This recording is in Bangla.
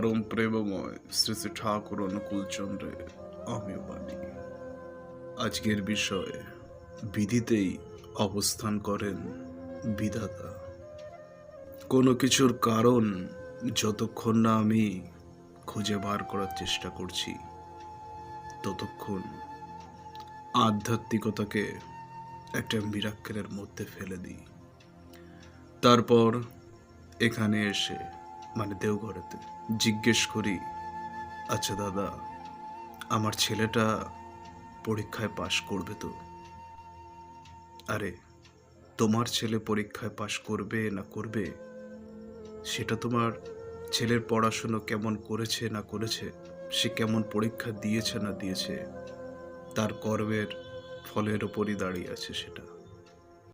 পরম প্রেমময় শ্রী শ্রী ঠাকুর অনুকূলচন্দ্রের অমেয় বাণী। আজকের বিষয়, বিধিতেই অবস্থান করেন বিধাতা। কোনো কিছুর কারণ যতক্ষণ না আমি খুঁজে বার করার চেষ্টা করছি, ততক্ষণ আধ্যাত্মিকতাকে একটা মিরাক্কেলের মধ্যে ফেলে দিই। তারপর এখানে এসে, মানে দেওঘরেতে, জিজ্ঞেস করি, আচ্ছা দাদা, আমার ছেলেটা পরীক্ষায় পাশ করবে তো? আরে, তোমার ছেলে পরীক্ষায় পাশ করবে না করবে, সেটা তোমার ছেলের পড়াশুনো কেমন করেছে না করেছে, সে কেমন পরীক্ষা দিয়েছে না দিয়েছে, তার কর্মের ফলের ওপরই দাঁড়িয়ে আছে সেটা।